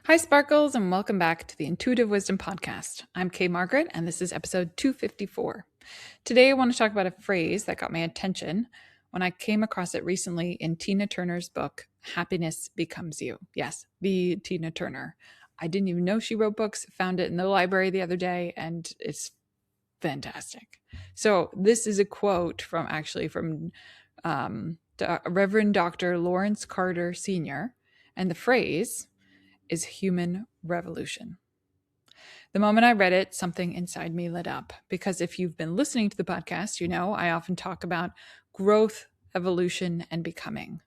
Hi, Sparkles, and welcome back to the Intuitive Wisdom Podcast. I'm Kay Margaret, and this is episode 254. Today, I want to talk about a phrase that got my attention when I came across it recently in Tina Turner's book, Happiness Becomes You. Yes, the Tina Turner. I didn't even know she wrote books, found it in the library the other day, and it's fantastic. So, this is a quote from Reverend Dr. Lawrence Carter Sr., and the phrase is human revolution. The moment I read it, something inside me lit up because if you've been listening to the podcast, you know I often talk about growth, evolution, and becoming.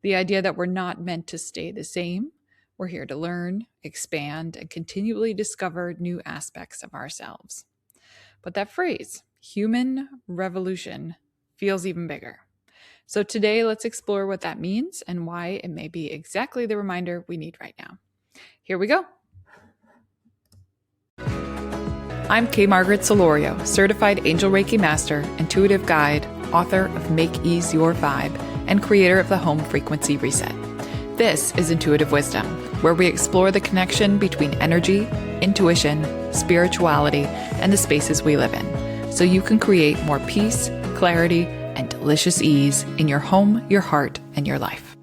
The idea that we're not meant to stay the same. We're here to learn, expand, and continually discover new aspects of ourselves. But that phrase, human revolution, feels even bigger. So today, let's explore what that means and why it may be exactly the reminder we need right now. Here we go. I'm Kay Margaret Solorio, certified Angel Reiki Master, intuitive guide, author of Make Ease Your Vibe, and creator of the Home Frequency Reset. This is Intuitive Wisdom, where we explore the connection between energy, intuition, spirituality, and the spaces we live in, so you can create more peace, clarity, and delicious ease in your home, your heart, and your life.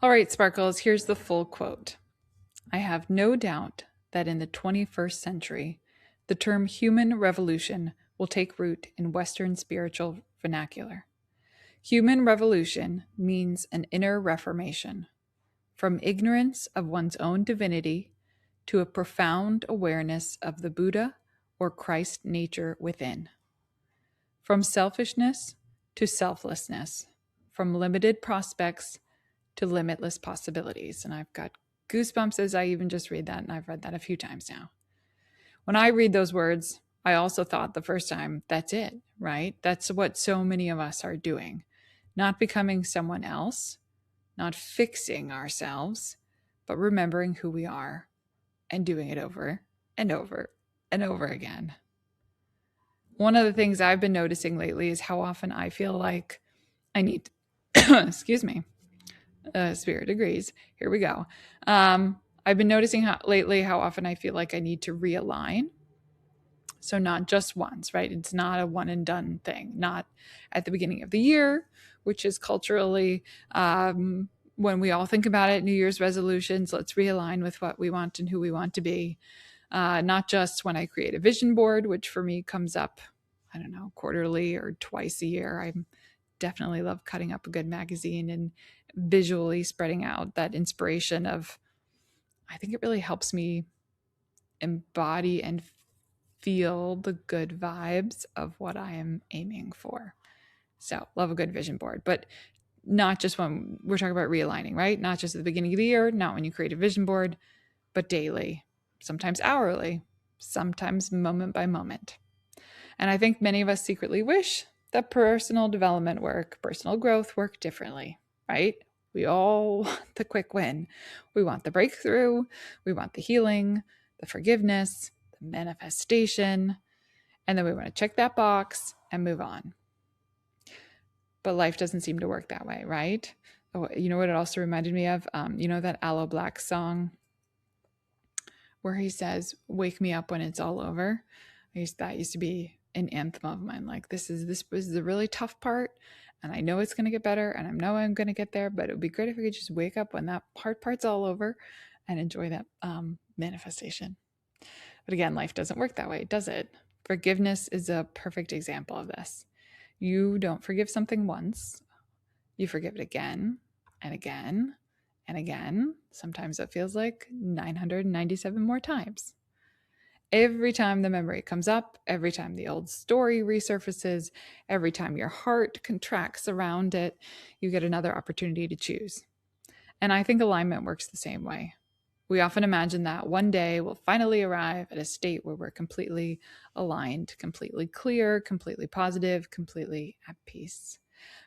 All right, Sparkles, here's the full quote. I have no doubt that in the 21st century, the term human revolution will take root in Western spiritual vernacular. Human revolution means an inner reformation, from ignorance of one's own divinity to a profound awareness of the Buddha or Christ nature within. From selfishness to selflessness, from limited prospects to limitless possibilities. And I've got goosebumps as I even just read that, and I've read that a few times now. When I read those words, I also thought the first time, that's it, right? That's what so many of us are doing. Not becoming someone else, not fixing ourselves, but remembering who we are and doing it over and over and over again. One of the things I've been noticing lately is how often I feel like I need, excuse me, spirit agrees. Here we go. I've been noticing lately how often I feel like I need to realign. So not just once, right? It's not a one and done thing. Not at the beginning of the year, which is culturally, when we all think about it, New Year's resolutions, let's realign with what we want and who we want to be. Not just when I create a vision board, which for me comes up, I don't know, quarterly or twice a year. I definitely love cutting up a good magazine and visually spreading out that inspiration of, I think it really helps me embody and feel the good vibes of what I am aiming for. So love a good vision board, but not just when we're talking about realigning, right? Not just at the beginning of the year, not when you create a vision board, but daily, sometimes hourly, sometimes moment by moment. And I think many of us secretly wish that personal development work, personal growth work differently, right? We all want the quick win. We want the breakthrough. We want the healing, the forgiveness, the manifestation. And then we want to check that box and move on. But life doesn't seem to work that way, right? Oh, you know what it also reminded me of? You know that Aloe Black song where he says, "Wake me up when it's all over." That used to be an anthem of mine. Like, this was the really tough part, and I know it's going to get better, and I know I'm going to get there, but it would be great if I could just wake up when that hard part's all over and enjoy that manifestation. But again, life doesn't work that way, does it? Forgiveness is a perfect example of this. You don't forgive something once, you forgive it again and again and again. Sometimes it feels like 997 more times. Every time the memory comes up, every time the old story resurfaces, every time your heart contracts around it, you get another opportunity to choose. And I think alignment works the same way. We often imagine that one day we'll finally arrive at a state where we're completely aligned, completely clear, completely positive, completely at peace.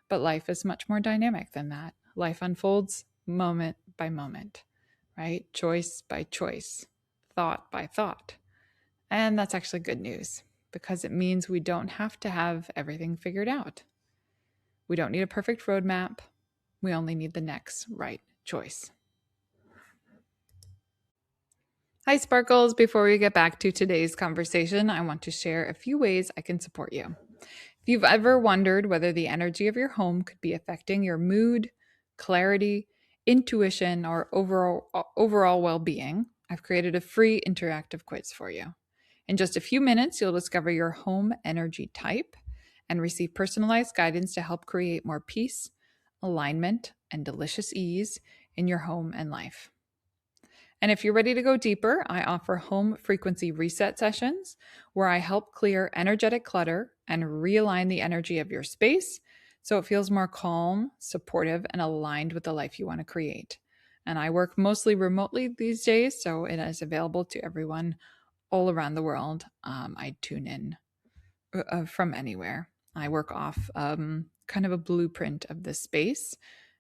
But life is much more dynamic than that. Life unfolds moment by moment, right? Choice by choice, thought by thought. And that's actually good news because it means we don't have to have everything figured out. We don't need a perfect roadmap. We only need the next right choice. Hi, Sparkles. Before we get back to today's conversation, I want to share a few ways I can support you. If you've ever wondered whether the energy of your home could be affecting your mood, clarity, intuition, or overall well-being, I've created a free interactive quiz for you. In just a few minutes, you'll discover your home energy type and receive personalized guidance to help create more peace, alignment, and delicious ease in your home and life. And if you're ready to go deeper, I offer home frequency reset sessions where I help clear energetic clutter and realign the energy of your space so it feels more calm, supportive, and aligned with the life you want to create. And I work mostly remotely these days, so it is available to everyone all around the world. I tune in from anywhere. I work off kind of a blueprint of the space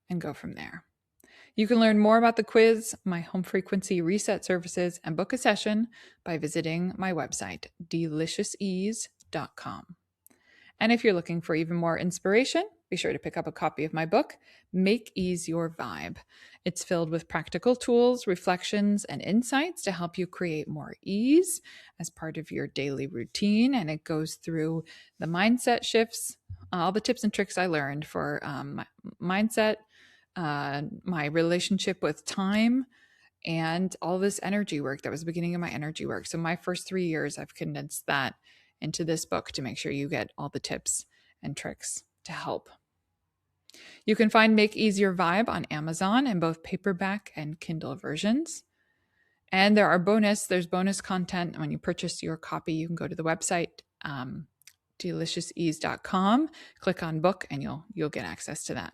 and go from there. You can learn more about the quiz, my home frequency reset services, and book a session by visiting my website, deliciousease.com. And if you're looking for even more inspiration, be sure to pick up a copy of my book, Make Ease Your Vibe. It's filled with practical tools, reflections, and insights to help you create more ease as part of your daily routine. And it goes through the mindset shifts, all the tips and tricks I learned for my mindset, my relationship with time, and all this energy work that was the beginning of my energy work. So my first 3 years, I've condensed that into this book to make sure you get all the tips and tricks to help. You can find Make Ease Your Vibe on Amazon in both paperback and Kindle versions. And there's bonus content. When you purchase your copy, you can go to the website, deliciousease.com, click on book, and you'll get access to that.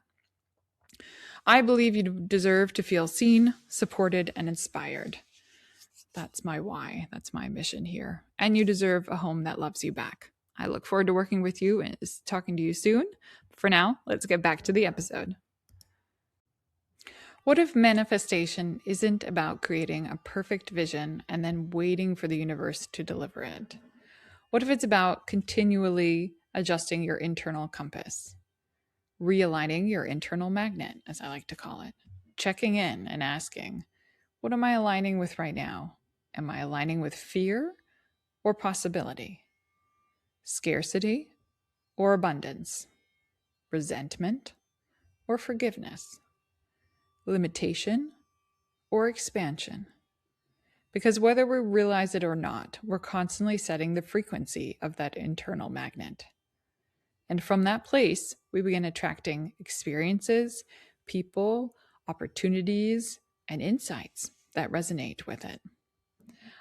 I believe you deserve to feel seen, supported, and inspired. That's my why. That's my mission here. And you deserve a home that loves you back. I look forward to working with you and talking to you soon. For now, let's get back to the episode. What if manifestation isn't about creating a perfect vision and then waiting for the universe to deliver it? What if it's about continually adjusting your internal compass? Realigning your internal magnet, as I like to call it, checking in and asking, what am I aligning with right now? Am I aligning with fear or possibility? Scarcity or abundance? Resentment or forgiveness? Limitation or expansion? Because whether we realize it or not, we're constantly setting the frequency of that internal magnet. And from that place, we begin attracting experiences, people, opportunities, and insights that resonate with it.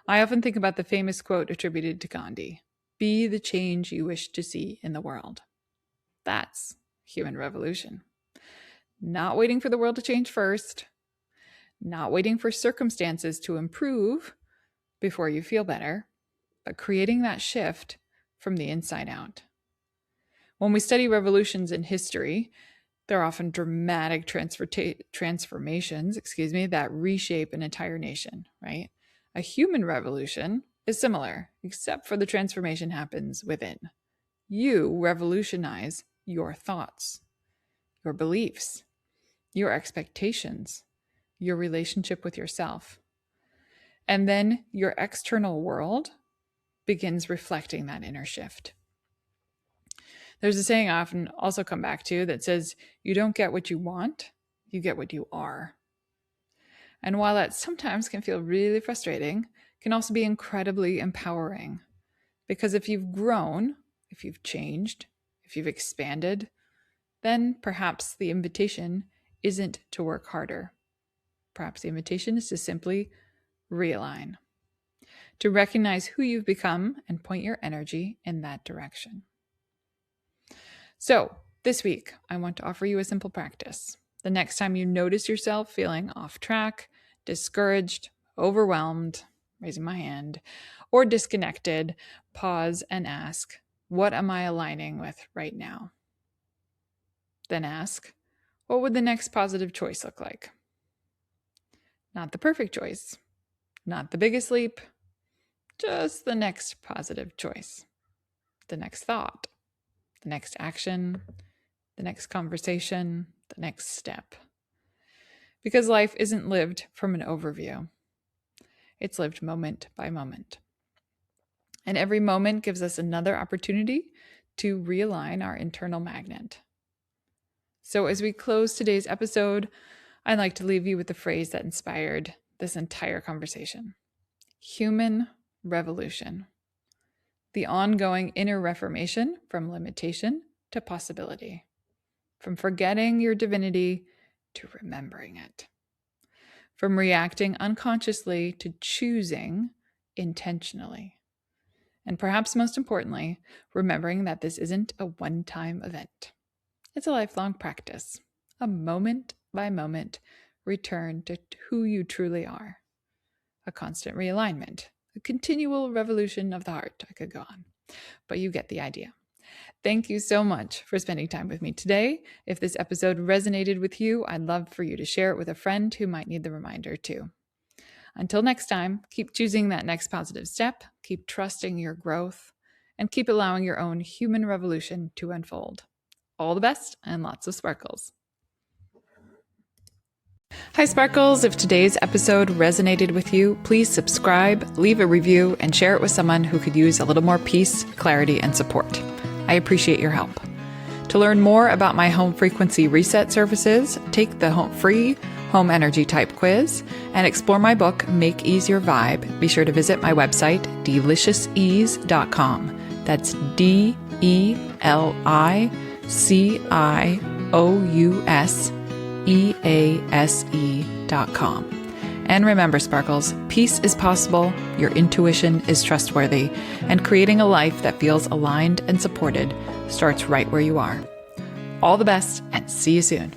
I often think about the famous quote attributed to Gandhi: be the change you wish to see in the world. That's human revolution. Not waiting for the world to change first, not waiting for circumstances to improve before you feel better, but creating that shift from the inside out. When we study revolutions in history, they're often dramatic transformations, that reshape an entire nation, right? A human revolution is similar, except for the transformation happens within. You revolutionize your thoughts, your beliefs, your expectations, your relationship with yourself. And then your external world begins reflecting that inner shift. There's a saying I often also come back to that says, you don't get what you want, you get what you are. And while that sometimes can feel really frustrating, it can also be incredibly empowering. Because if you've grown, if you've changed, if you've expanded, then perhaps the invitation isn't to work harder. Perhaps the invitation is to simply realign, to recognize who you've become and point your energy in that direction. So, this week, I want to offer you a simple practice. The next time you notice yourself feeling off track, discouraged, overwhelmed, raising my hand, or disconnected, pause and ask, what am I aligning with right now? Then ask, what would the next positive choice look like? Not the perfect choice, not the biggest leap, just the next positive choice, the next thought, the next action, the next conversation, the next step. Because life isn't lived from an overview. It's lived moment by moment. And every moment gives us another opportunity to realign our internal magnet. So as we close today's episode, I'd like to leave you with the phrase that inspired this entire conversation. Human revolution. The ongoing inner reformation from limitation to possibility. From forgetting your divinity to remembering it. From reacting unconsciously to choosing intentionally. And perhaps most importantly, remembering that this isn't a one-time event. It's a lifelong practice, a moment by moment return to who you truly are. A constant realignment, a continual revolution of the heart. I could go on, but you get the idea. Thank you so much for spending time with me today. If this episode resonated with you, I'd love for you to share it with a friend who might need the reminder too. Until next time, keep choosing that next positive step, keep trusting your growth, and keep allowing your own human revolution to unfold. All the best and lots of sparkles. Hi, Sparkles. If today's episode resonated with you, please subscribe, leave a review, and share it with someone who could use a little more peace, clarity, and support. I appreciate your help. To learn more about my home frequency reset services, take the free home energy type quiz, and explore my book, Make Ease Your Vibe, be sure to visit my website, deliciousease.com. That's DELICIOUSEASE.com. And remember, Sparkles, peace is possible, your intuition is trustworthy, and creating a life that feels aligned and supported starts right where you are. All the best, and see you soon.